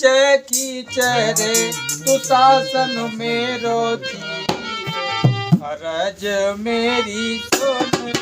कीचे कीचे रे तू शासन मेरो थी अरज मेरी सुन।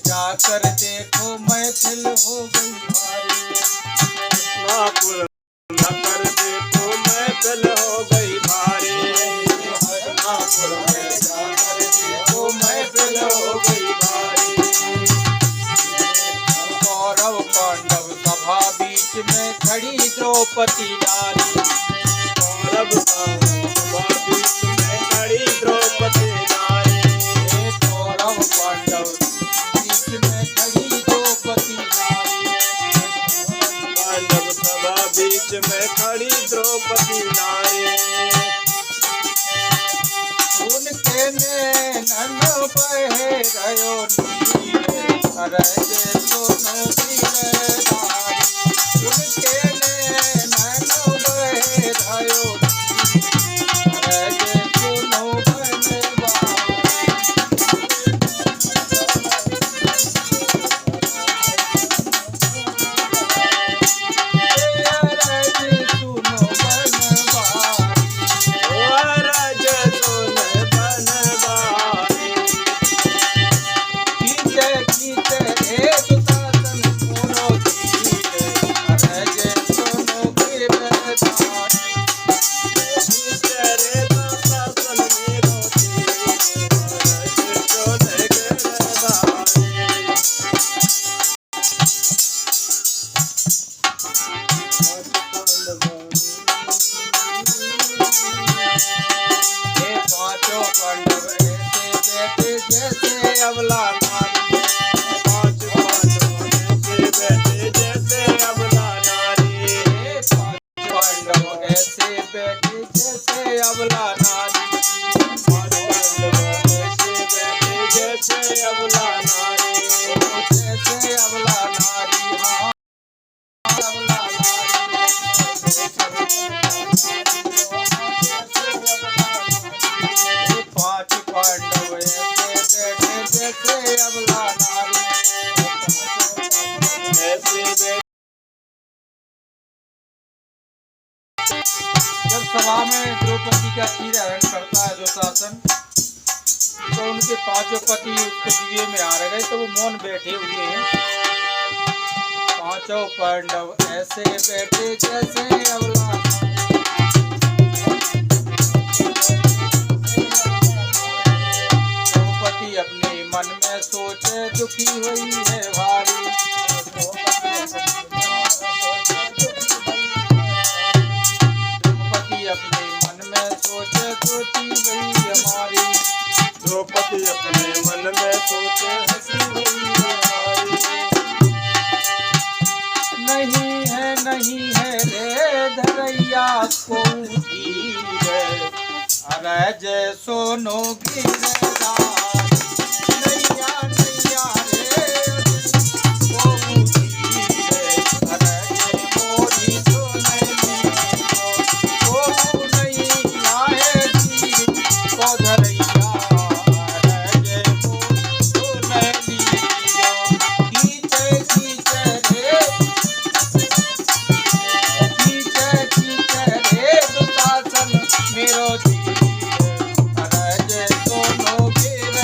जाकर देखो महफिल हो गई भारी। हस्तिनापुर जाकर देखो महफिल हो गई भारी। हस्तिनापुर में जाकर देखो महफिल हो गई भारी। कौरव पांडव सभा बीच में खड़ी द्रौपदी नारी। कौरव सभा बीच में खड़ी द्रौपदी नारी। कौरव पांडव बीच में खड़ी द्रौपदी नारी। उनके नैनन बहे गयो नीर अरज सुनो गिरधारी। उनके नैनन बहे गयो अरज सुनो अबला नारी। पांच पांडव ऐसे बैठे जैसे अबला नारी। पांडव ऐसे बैठे जैसे अबला नारी। पांच पांडव ऐसे बैठे जैसे अबला नारी। जैसे अबला नारी हाँ अबला नारी। पांच पांडव जैसे अबला नारी। जब सभा में द्रौपदी का सिर हरण करता है जो शासन, तो उनके पांचों पति उसके दिव्य में आ गए तो वो मौन बैठे हुए हैं। पांचों पांडव ऐसे बैठे जैसे अबला द्रौपदी अपने मन में सोचे दुखी हुई है भारी। द्रौपदी अपने मन में सोचे दुखी हुई हमारी। द्रौपदी अपने मन में सोचे हंसी हुई हमारी। नहीं है रे धरैया को धीर अरज सोनो गिरधारी। मेरो जी अरज सोनो गिर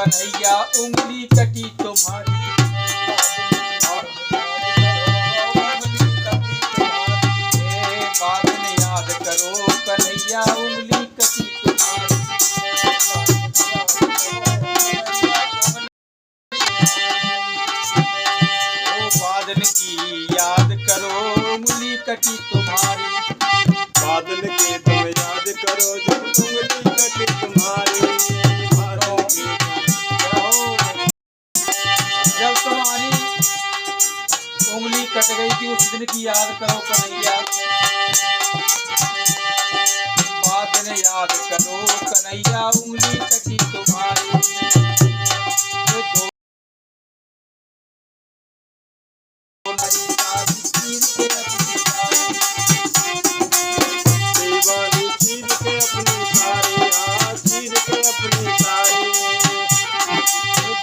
कन्हैया उंगली कटी तुम्हारी। बात ने याद करो कन्हैया उंगली कटी तुम्हारी। ओ बादल की याद करो उंगली कटी तुम्हारी। बादल के तुम याद करो जब उंगली कटी तुम्हारी। जब तुम्हारी उंगली कट गई थी उस दिन की याद करो कन्हैया। बात ने याद करो कन्हैया उंगली कटी तुम्हारी। दीवानी चीर के अपनी सारी चीर के अपनी सारी।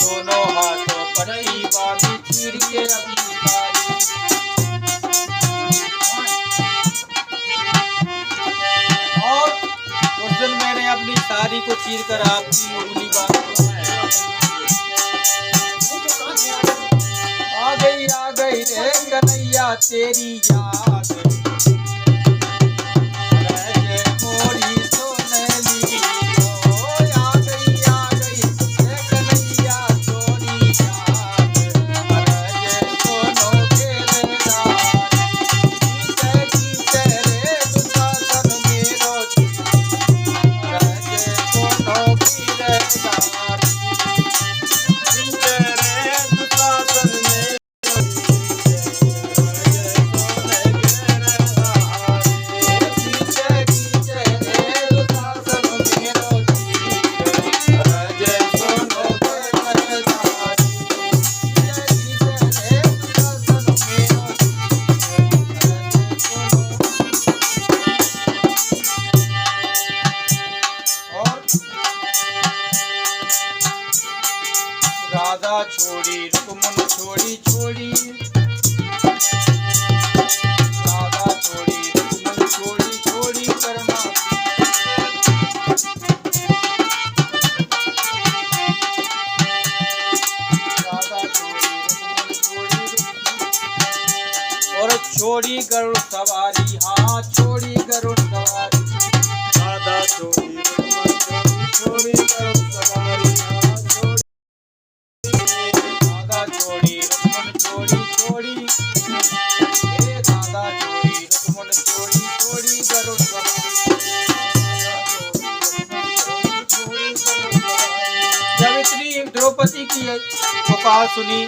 दोनों हाथों पर बांधी चीर के अपनी सारी। और उस दिन मैंने अपनी साड़ी को चीर कर आपकी उंगली बांधी। आ गई रे कन्हैया तेरी याद। मोरी सोनली आ गई रे कन्हैया तोरी याद। सोनो के रे दुशासन मेरो सोनो की रेदार। राधा छोड़ी रुक्मन छोड़ी छोड़ी। राधा छोड़ी रुक्मन छोड़ी छोड़ी करना। राधा छोड़ी रुक्मन छोड़ी और छोड़ी गरुड़ सवारी। हाँ छोड़ी गरुड़ सवारी। राधा छोड़ी रुक्मन छोड़ी गरुड़ सवारी। राधा छोड़ी रुक्मन छोड़ी छोड़ी। हे राधा छोड़ी रुक्मन छोड़ी छोड़ी गरुड़ सवारी। जब इतनी द्रौपदी की पुकार सुनी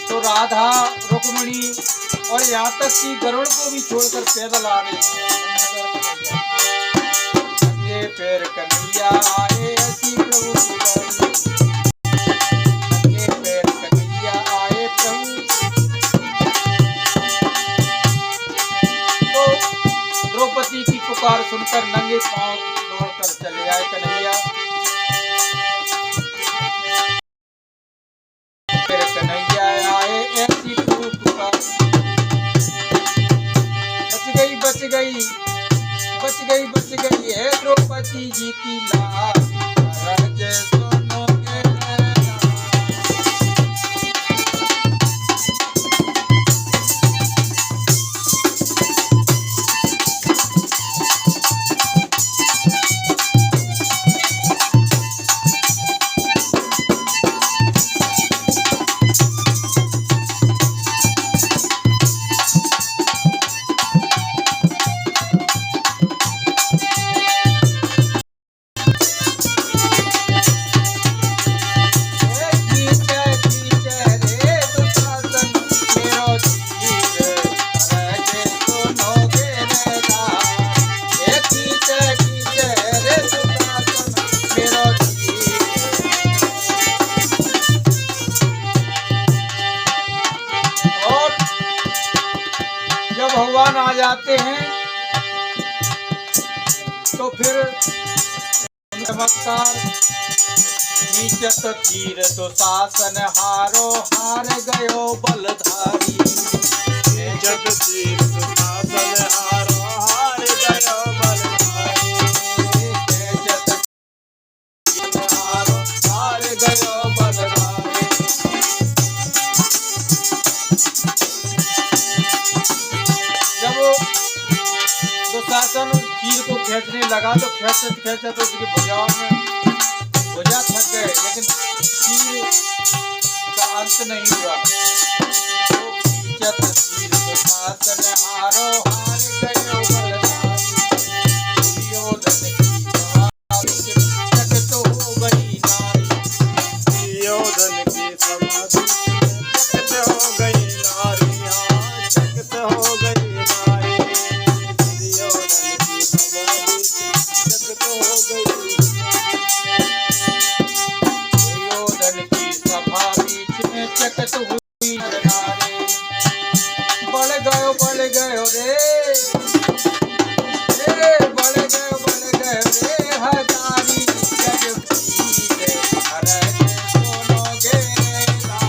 तो राधा रुक्मणी और यहाँ तक कि गरुड़ को भी छोड़कर पैदल आ गई। नंगे पैर कन्हैया आए ऐसी प्रभु पुजारी। नंगे पैर कन्हैया आए प्रभु। तो द्रौपदी की पुकार सुनकर नंगे पांव दौड़कर चले आए कन्हैया। फिर कन्हैया आए ऐसी प्रभु पुकार। बच गई है द्रौपदी जी की लाज। राजे सोनो के भगवान आ जाते हैं तो फिर चमत्कार। नीचत तीर तो शासन हारो हार गयो बलधारी। नीचत तीर तो शासन हारो हार गयो बलधारी। नीचत तीर हारो हार लगा तो खेचत खेचत उसकी भुजाओं में भुजा थक गए, लेकिन तीर का अंत नहीं हुआ। तो खींचत तीर दुशासन हारो हार गयो बलधारी। दुर्योधन की समाधि चकित हो गई नारी। दुर्योधन की समाधि चकित हो गई नारियां, चकित हो गई नारी। दुर्योधन की समाधि चकित हो गई। दुर्योधन की सभा बीच में चकित हुई नर नारी। बढ़ गयो रे, बढ़ गयो रे हजारी। जग पीले हरै सोनो गेला।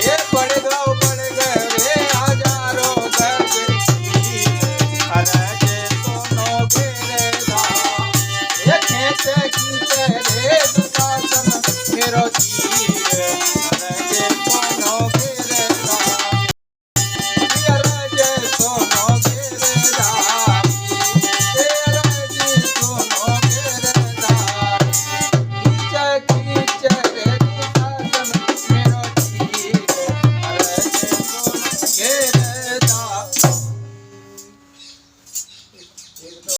ये बढ़ गयो रे हजारों जग पीले हरै सोनो गेला। ये खींचे रे दुशासन फेरो तीर